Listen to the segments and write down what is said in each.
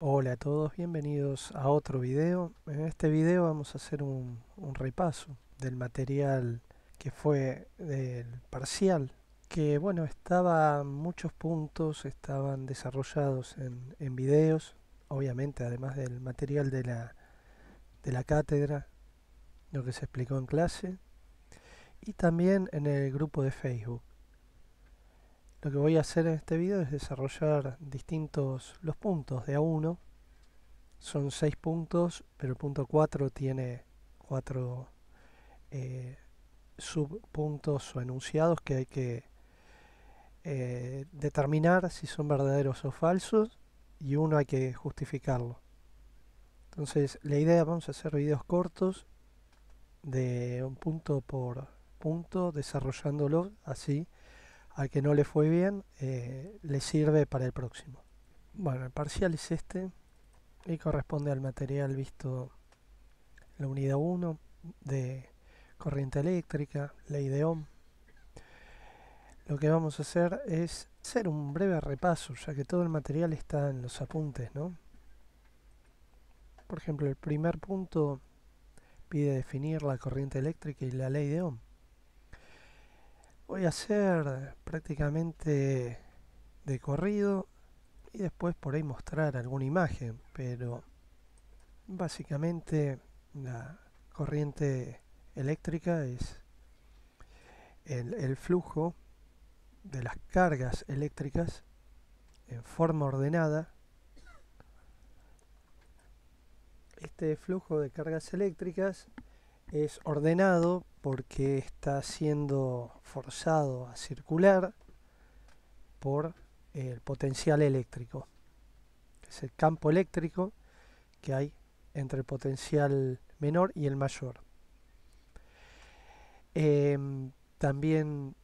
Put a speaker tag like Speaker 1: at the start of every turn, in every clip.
Speaker 1: Hola a todos, bienvenidos a otro video. En este video vamos a hacer un repaso del material que fue del parcial, que bueno, muchos puntos estaban desarrollados en videos, obviamente además del material de la cátedra, lo que se explicó en clase, y también en el grupo de Facebook. Lo que voy a hacer en este video es desarrollar los puntos de A1. Son 6 puntos, pero el punto 4 tiene 4 eh, subpuntos o enunciados que hay que determinar si son verdaderos o falsos, y uno hay que justificarlo. Entonces, la idea, vamos a hacer videos cortos de un punto por punto, desarrollándolo así. Al que no le fue bien, le sirve para el próximo. Bueno, el parcial es este y corresponde al material visto en la unidad 1 de corriente eléctrica, ley de Ohm. Lo que vamos a hacer es hacer un breve repaso, ya que todo el material está en los apuntes, ¿no? Por ejemplo, el primer punto pide definir la corriente eléctrica y la ley de Ohm. Voy a hacer prácticamente de corrido y después por ahí mostrar alguna imagen, pero básicamente la corriente eléctrica es el flujo de las cargas eléctricas en forma ordenada. Este flujo de cargas eléctricas es ordenado porque está siendo forzado a circular por el potencial eléctrico. Es el campo eléctrico que hay entre el potencial menor y el mayor. También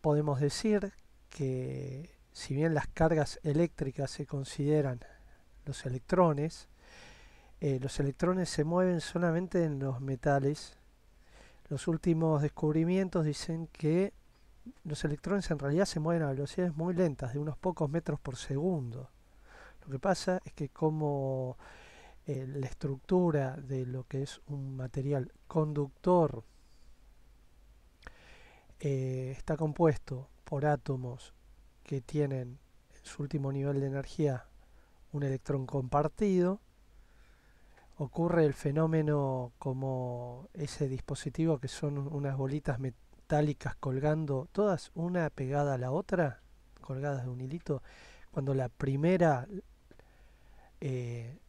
Speaker 1: podemos decir que si bien las cargas eléctricas se consideran los electrones se mueven solamente en los metales. Los últimos descubrimientos dicen que los electrones en realidad se mueven a velocidades muy lentas, de unos pocos metros por segundo. Lo que pasa es que como la estructura de lo que es un material conductor está compuesto por átomos que tienen en su último nivel de energía un electrón compartido, ocurre el fenómeno como ese dispositivo que son unas bolitas metálicas colgando, todas una pegada a la otra, colgadas de un hilito. Cuando la primera eh,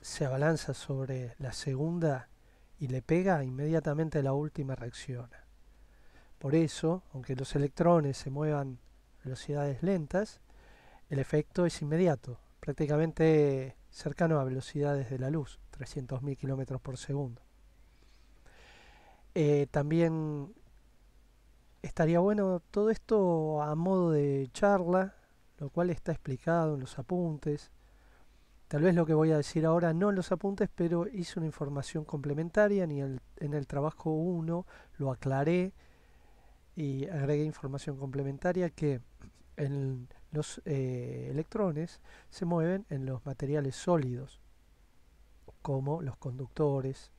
Speaker 1: se abalanza sobre la segunda y le pega, inmediatamente la última reacciona. Por eso, aunque los electrones se muevan a velocidades lentas, el efecto es inmediato, prácticamente cercano a velocidades de la luz, 300.000 kilómetros por segundo. También estaría bueno todo esto a modo de charla, lo cual está explicado en los apuntes. Tal vez lo que voy a decir ahora no en los apuntes, pero hice una información complementaria en el trabajo 1, lo aclaré y agregué información complementaria que los electrones se mueven en los materiales sólidos, como los conductores,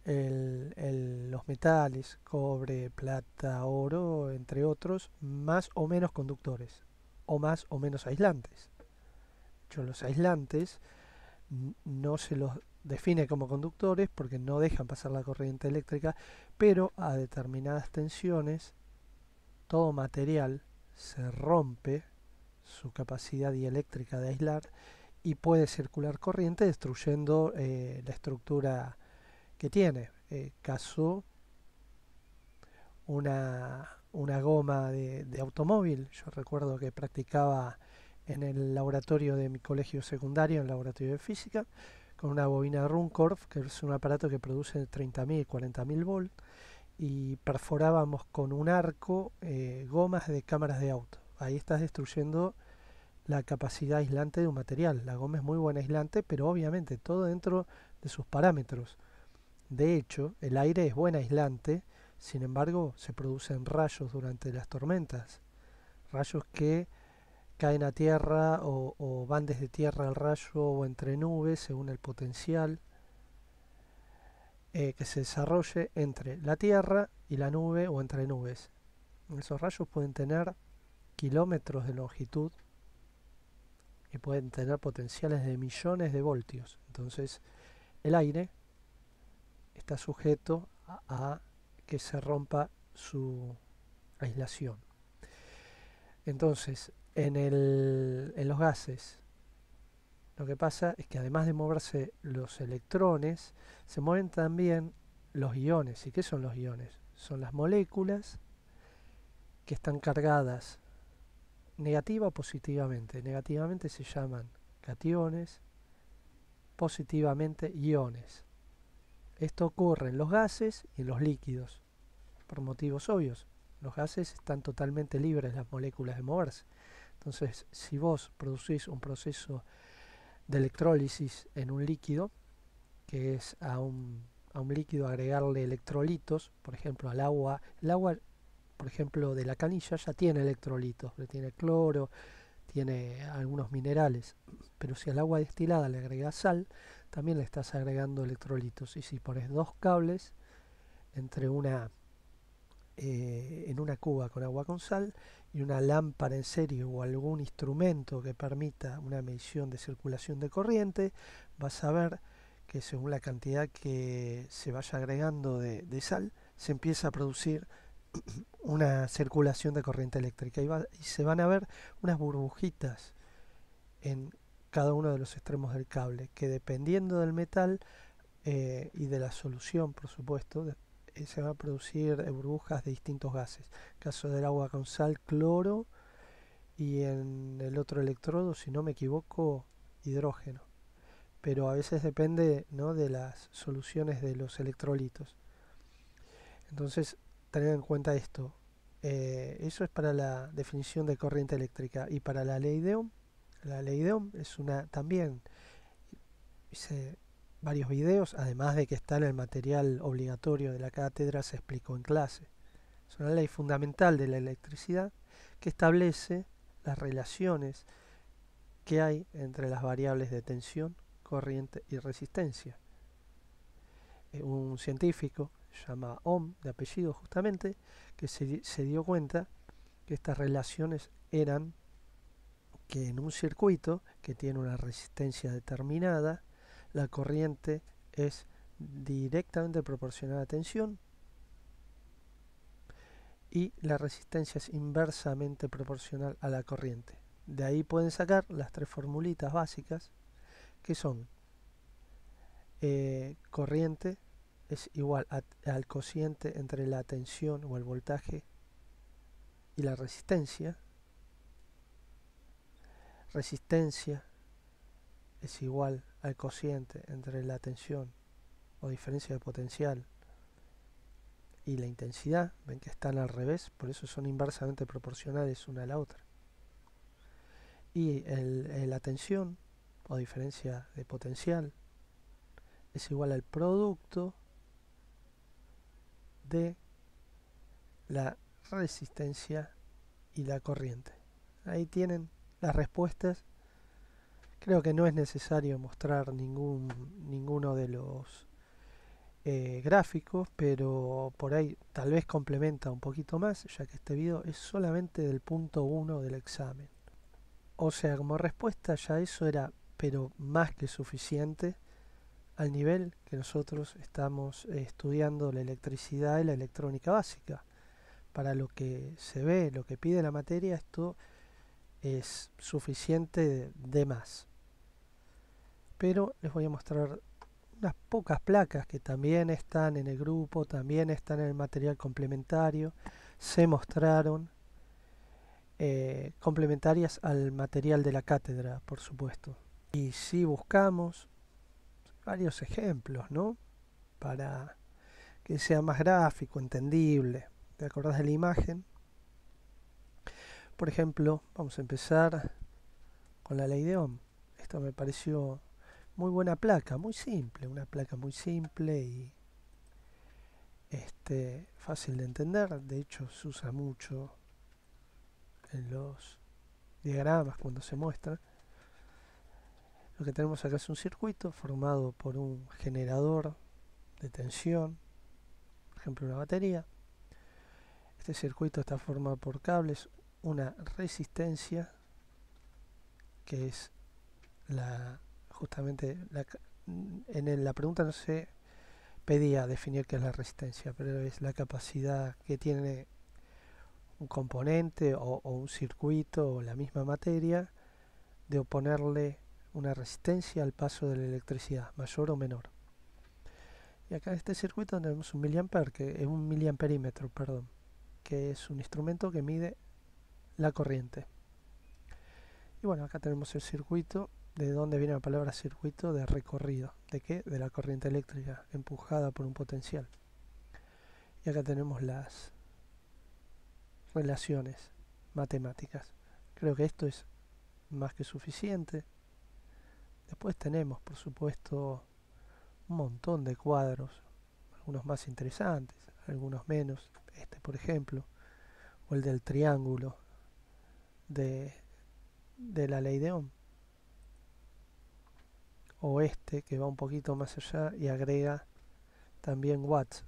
Speaker 1: los metales, cobre, plata, oro, entre otros, más o menos conductores, o más o menos aislantes. Los aislantes no se los define como conductores porque no dejan pasar la corriente eléctrica, pero a determinadas tensiones todo material se rompe su capacidad dieléctrica de aislar y puede circular corriente destruyendo la estructura que tiene. Caso una goma de automóvil. Yo recuerdo que practicaba en el laboratorio de mi colegio secundario, en el laboratorio de física, con una bobina Runcorf, que es un aparato que produce 30.000 y 40.000 volts, y perforábamos con un arco gomas de cámaras de auto. Ahí estás destruyendo la capacidad aislante de un material. La goma es muy buen aislante, pero obviamente todo dentro de sus parámetros. De hecho, el aire es buen aislante, sin embargo, se producen rayos durante las tormentas, rayos que caen a tierra o van desde tierra al rayo o entre nubes según el potencial que se desarrolle entre la tierra y la nube o entre nubes. Esos rayos pueden tener kilómetros de longitud y pueden tener potenciales de millones de voltios. Entonces el aire está sujeto a que se rompa su aislación. Entonces, en los gases, lo que pasa es que además de moverse los electrones, se mueven también los iones. ¿Y qué son los iones? Son las moléculas que están cargadas negativa o positivamente. Negativamente se llaman cationes, positivamente iones. Esto ocurre en los gases y en los líquidos, por motivos obvios. Los gases están totalmente libres las moléculas de moverse. Entonces, si vos producís un proceso de electrólisis en un líquido, que es a un líquido agregarle electrolitos, por ejemplo al agua, el agua, por ejemplo, de la canilla ya tiene electrolitos, tiene cloro, tiene algunos minerales, pero si al agua destilada le agregas sal, también le estás agregando electrolitos. Y si pones dos cables entre en una cuba con agua con sal y una lámpara en serie o algún instrumento que permita una medición de circulación de corriente, vas a ver que según la cantidad que se vaya agregando de sal, se empieza a producir una circulación de corriente eléctrica y se van a ver unas burbujitas en cada uno de los extremos del cable, que dependiendo del metal y de la solución, por supuesto, se van a producir burbujas de distintos gases. En el caso del agua con sal, cloro, y en el otro electrodo, si no me equivoco, hidrógeno. Pero a veces depende, ¿no?, de las soluciones de los electrolitos. Entonces, tener en cuenta esto. Eso es para la definición de corriente eléctrica. Y para la ley de Ohm es una también, hice varios videos, además de que está en el material obligatorio de la cátedra, se explicó en clase. Es una ley fundamental de la electricidad que establece las relaciones que hay entre las variables de tensión, corriente y resistencia. Un científico, se llama Ohm, de apellido justamente, que se dio cuenta que estas relaciones eran que en un circuito que tiene una resistencia determinada, la corriente es directamente proporcional a la tensión y la resistencia es inversamente proporcional a la corriente. De ahí pueden sacar las tres formulitas básicas que son corriente es igual al cociente entre la tensión o el voltaje y la resistencia. Resistencia es igual al cociente entre la tensión o diferencia de potencial y la intensidad. Ven que están al revés, por eso son inversamente proporcionales una a la otra. Y la tensión o diferencia de potencial es igual al producto de la resistencia y la corriente. Ahí tienen las respuestas. Creo que no es necesario mostrar ninguno de los gráficos, pero por ahí tal vez complementa un poquito más, ya que este video es solamente del punto 1 del examen. O sea, como respuesta ya eso era, pero más que suficiente al nivel que nosotros estamos estudiando la electricidad y la electrónica básica. Para lo que se ve, lo que pide la materia, esto es suficiente de más. Pero les voy a mostrar unas pocas placas que también están en el grupo, también están en el material complementario, se mostraron complementarias al material de la cátedra, por supuesto. Y si buscamos varios ejemplos, ¿no?, para que sea más gráfico, entendible. ¿Te acordás de la imagen? Por ejemplo, vamos a empezar con la ley de Ohm. Esto me pareció muy buena placa, muy simple, una placa muy simple y fácil de entender. De hecho, se usa mucho en los diagramas cuando se muestra. Lo que tenemos acá es un circuito formado por un generador de tensión, por ejemplo una batería. Este circuito está formado por cables, una resistencia, que es justamente en la pregunta no se pedía definir qué es la resistencia, pero es la capacidad que tiene un componente o un circuito o la misma materia de oponerle una resistencia al paso de la electricidad, mayor o menor. Y acá en este circuito tenemos un miliampere, que es un miliamperímetro, perdón, que es un instrumento que mide la corriente. Y bueno, acá tenemos el circuito. ¿De dónde viene la palabra circuito? De recorrido. ¿De qué? De la corriente eléctrica empujada por un potencial. Y acá tenemos las relaciones matemáticas. Creo que esto es más que suficiente. Después tenemos, por supuesto, un montón de cuadros, algunos más interesantes, algunos menos. Este, por ejemplo, o el del triángulo de la ley de Ohm. O este, que va un poquito más allá y agrega también watts,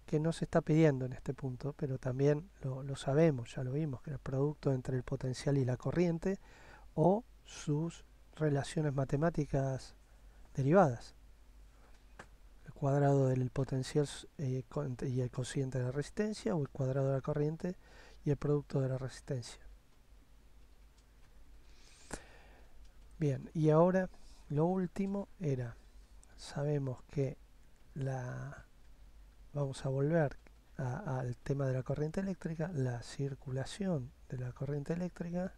Speaker 1: que no se está pidiendo en este punto, pero también lo sabemos, ya lo vimos, que el producto entre el potencial y la corriente o sus relaciones matemáticas derivadas. El cuadrado del potencial y el cociente de la resistencia, o el cuadrado de la corriente y el producto de la resistencia. Bien, y ahora lo último era, sabemos que vamos a volver al tema de la corriente eléctrica. La circulación de la corriente eléctrica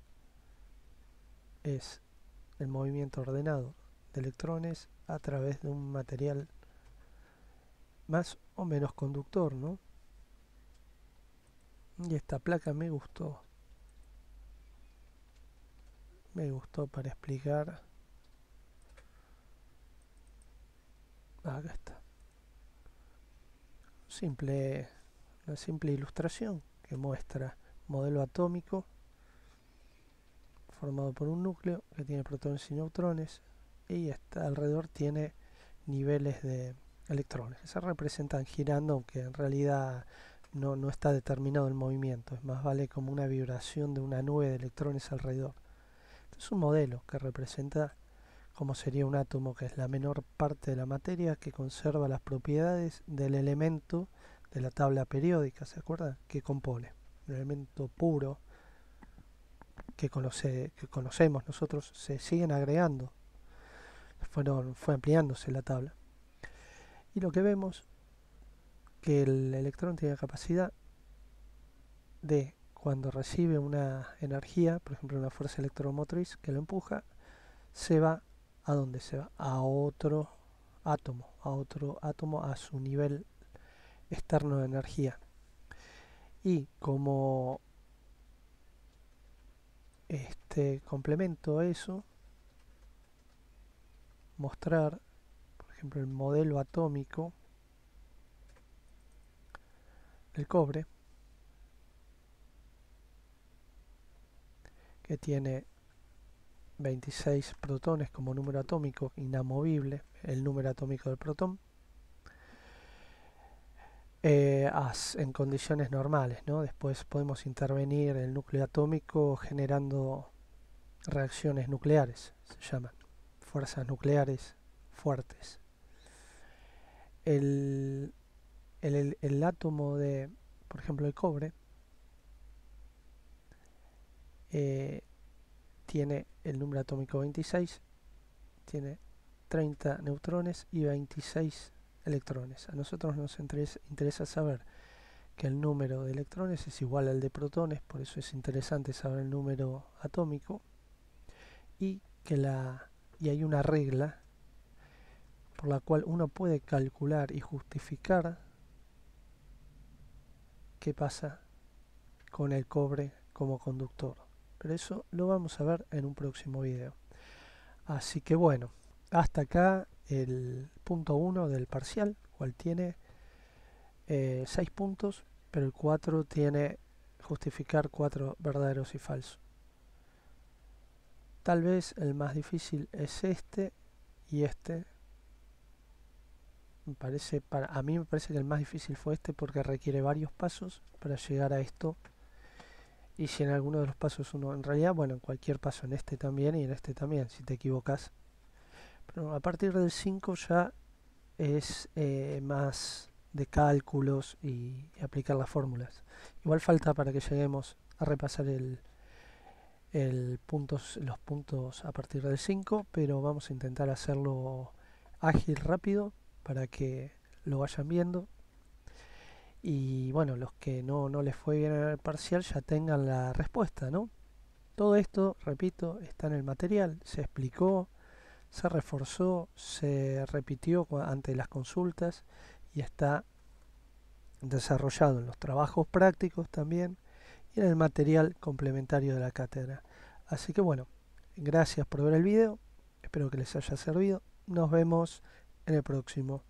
Speaker 1: es el movimiento ordenado de electrones a través de un material más o menos conductor, ¿no? Y esta placa me gustó para explicar. Acá está. Una simple ilustración que muestra un modelo atómico formado por un núcleo que tiene protones y neutrones, y alrededor tiene niveles de electrones que se representan girando, aunque en realidad no está determinado el movimiento, es más vale como una vibración de una nube de electrones alrededor. Este es un modelo que representa cómo sería un átomo, que es la menor parte de la materia que conserva las propiedades del elemento de la tabla periódica, ¿se acuerdan? Que compone el elemento puro que conocemos nosotros. Se siguen agregando, fue ampliándose la tabla, y lo que vemos que el electrón tiene la capacidad de, cuando recibe una energía, por ejemplo una fuerza electromotriz que lo empuja, se va ¿a dónde se va? A otro átomo, a su nivel externo de energía. Y como complemento a eso, mostrar, por ejemplo, el modelo atómico del cobre, que tiene 26 protones como número atómico inamovible, el número atómico del protón, en condiciones normales, ¿no? Después podemos intervenir el núcleo atómico generando reacciones nucleares, se llaman fuerzas nucleares fuertes. El átomo de, por ejemplo, el cobre, tiene el número atómico 26, tiene 30 neutrones y 26 electrones. A nosotros nos interesa saber que el número de electrones es igual al de protones, por eso es interesante saber el número atómico, y hay una regla por la cual uno puede calcular y justificar qué pasa con el cobre como conductor. Pero eso lo vamos a ver en un próximo video. Así que bueno, hasta acá el punto 1 del parcial, cual tiene 6 puntos, pero el 4 tiene justificar 4 verdaderos y falsos. Tal vez el más difícil es este y este. A mí me parece que el más difícil fue este porque requiere varios pasos para llegar a esto. Y si en alguno de los pasos uno, en realidad, bueno, en cualquier paso, en este también y en este también, si te equivocas. Pero a partir del 5 ya es más de cálculos y aplicar las fórmulas. Igual falta para que lleguemos a repasar los puntos a partir del 5, pero vamos a intentar hacerlo ágil, rápido, para que lo vayan viendo. Y bueno, los que no les fue bien en el parcial ya tengan la respuesta, ¿no? Todo esto, repito, está en el material, se explicó, se reforzó, se repitió ante las consultas y está desarrollado en los trabajos prácticos también y en el material complementario de la cátedra. Así que bueno, gracias por ver el video, espero que les haya servido, nos vemos en el próximo.